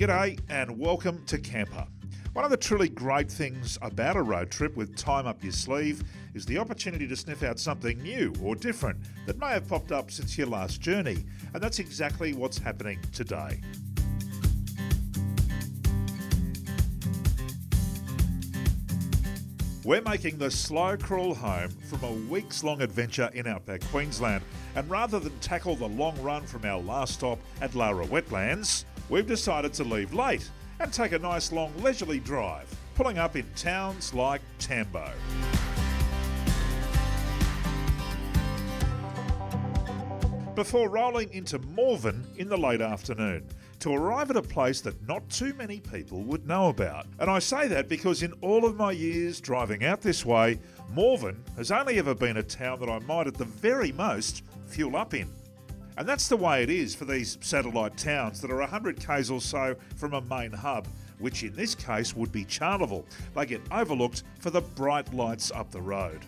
G'day and welcome to Campr. One of the truly great things about a road trip with time up your sleeve is the opportunity to sniff out something new or different that may have popped up since your last journey, and that's exactly what's happening today. We're making the slow crawl home from a weeks-long adventure in outback Queensland, and rather than tackle the long run from our last stop at Lara Wetlands, we've decided to leave late and take a nice long leisurely drive, pulling up in towns like Tambo. Before rolling into Morven in the late afternoon, to arrive at a place that not too many people would know about. And I say that because in all of my years driving out this way, Morven has only ever been a town that I might at the very most fuel up in. And that's the way it is for these satellite towns that are 100 k's or so from a main hub, which in this case would be Charleville. They get overlooked for the bright lights up the road.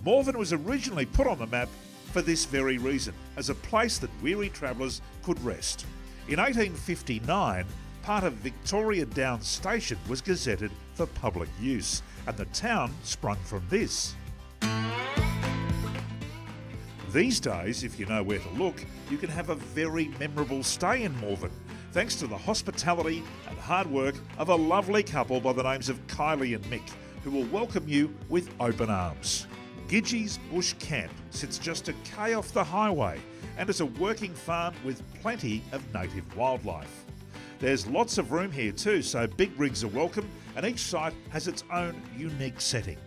Morven was originally put on the map for this very reason, as a place that weary travellers could rest. In 1859, part of Victoria Downs Station was gazetted for public use, and the town sprung from this. These days, if you know where to look, you can have a very memorable stay in Morven, thanks to the hospitality and hard work of a lovely couple by the names of Kylie and Mick, who will welcome you with open arms. Gidgee's Bush Camp sits just a K off the highway and is a working farm with plenty of native wildlife. There's lots of room here too, so big rigs are welcome, and each site has its own unique setting.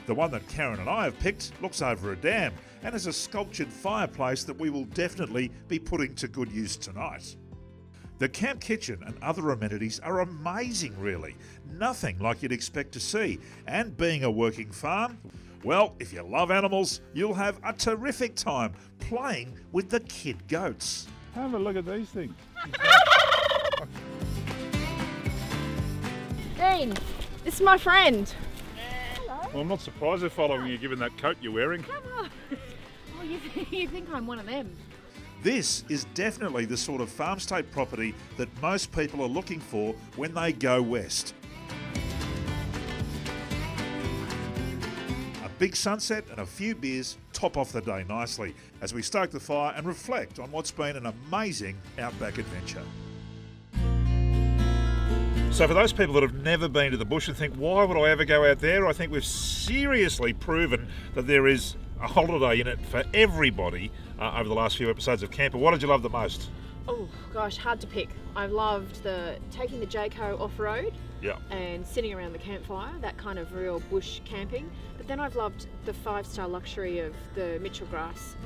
The one that Karen and I have picked looks over a dam and has a sculptured fireplace that we will definitely be putting to good use tonight. The camp kitchen and other amenities are amazing really, nothing like you'd expect to see, and being a working farm, well, if you love animals, you'll have a terrific time playing with the kid goats. Have a look at these things. Dean, this is my friend. Well, I'm not surprised they're following you given that coat you're wearing. Come on. Well, you think I'm one of them. This is definitely the sort of farm state property that most people are looking for when they go west. Big sunset and a few beers top off the day nicely as we stoke the fire and reflect on what's been an amazing outback adventure. So for those people that have never been to the bush and think, why would I ever go out there? I think we've seriously proven that there is a holiday in it for everybody over the last few episodes of Campr. What did you love the most? Oh gosh, hard to pick. I loved taking the Jayco off-road and sitting around the campfire, that kind of real bush camping. But then I've loved the 5-star luxury of the Mitchell Grass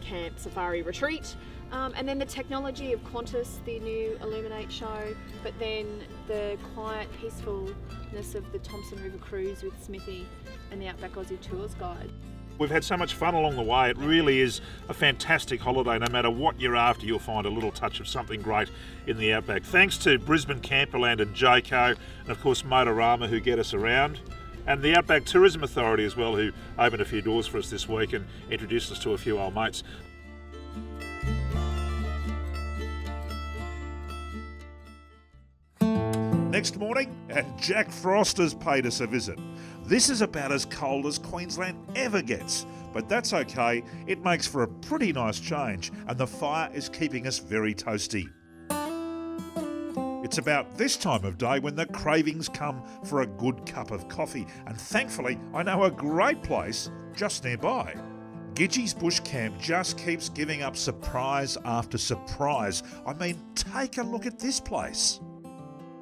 Camp Safari Retreat. And then the technology of Qantas, the new Illuminate show, but then the quiet peacefulness of the Thompson River Cruise with Smithy and the Outback Aussie Tours guide. We've had so much fun along the way. It really is a fantastic holiday. No matter what you're after, you'll find a little touch of something great in the outback. Thanks to Brisbane Camperland and Jayco, and of course Motorama, who get us around, and the Outback Tourism Authority as well, who opened a few doors for us this week and introduced us to a few old mates. Next morning, and Jack Frost has paid us a visit. This is about as cold as Queensland ever gets, but that's okay. It makes for a pretty nice change, and the fire is keeping us very toasty. It's about this time of day when the cravings come for a good cup of coffee, and thankfully I know a great place just nearby. Gidgee's Bush Camp just keeps giving up surprise after surprise. I mean, take a look at this place.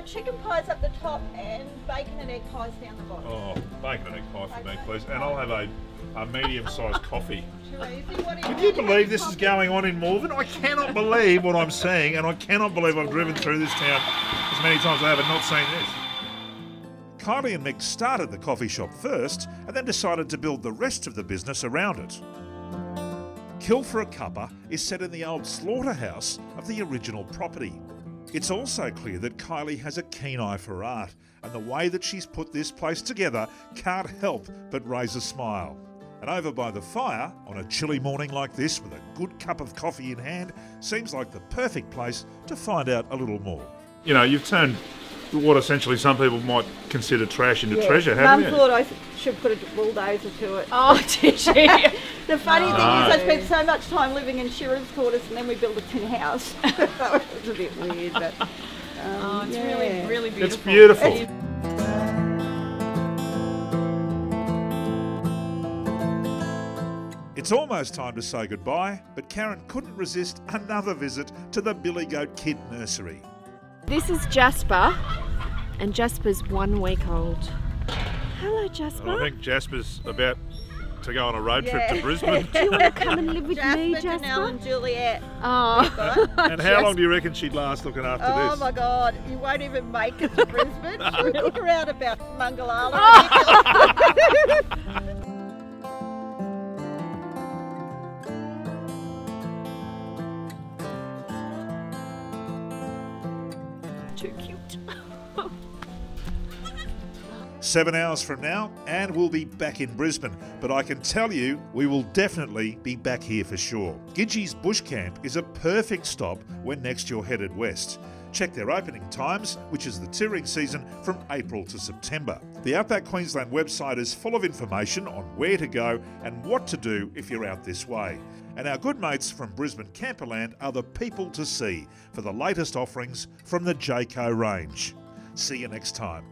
Chicken pies up the top and bacon and egg pies down the bottom. Oh, bacon and egg pie for me, please. And I'll have a medium-sized coffee. Can you believe this is going on in Morven? I cannot believe what I'm seeing, and I cannot believe I've driven through this town as many times as I have and not seen this. Kylie and Mick started the coffee shop first and then decided to build the rest of the business around it. Kill for a Cuppa is set in the old slaughterhouse of the original property. It's also clear that Kylie has a keen eye for art, and the way that she's put this place together can't help but raise a smile. And over by the fire, on a chilly morning like this with a good cup of coffee in hand, seems like the perfect place to find out a little more. you know, you've turned what essentially some people might consider trash into treasure, haven't you? Mum thought I should put a bulldozer to it. Oh, did she? The funny thing is I spent so much time living in shearers' quarters and then we built a tin house. That was a bit weird, but it's really, really beautiful. It's beautiful. It's almost time to say goodbye, but Karen couldn't resist another visit to the Billy Goat Kid Nursery. This is Jasper, and Jasper's 1 week old. Hello, Jasper. I think Jasper's about to go on a road trip to Brisbane. Do you want to come and live with me, Jasper? Janelle and Juliet. Oh. And how long do you reckon she'd last looking after this? Oh my God, you won't even make it to Brisbane. She'll look around about Mangala. Too cute. 7 hours from now, and we'll be back in Brisbane. But I can tell you, we will definitely be back here for sure. Gidgee's Bush Camp is a perfect stop when next you're headed west. Check their opening times, which is the touring season from April to September. The Outback Queensland website is full of information on where to go and what to do if you're out this way. And our good mates from Brisbane Camperland are the people to see for the latest offerings from the Jayco range. See you next time.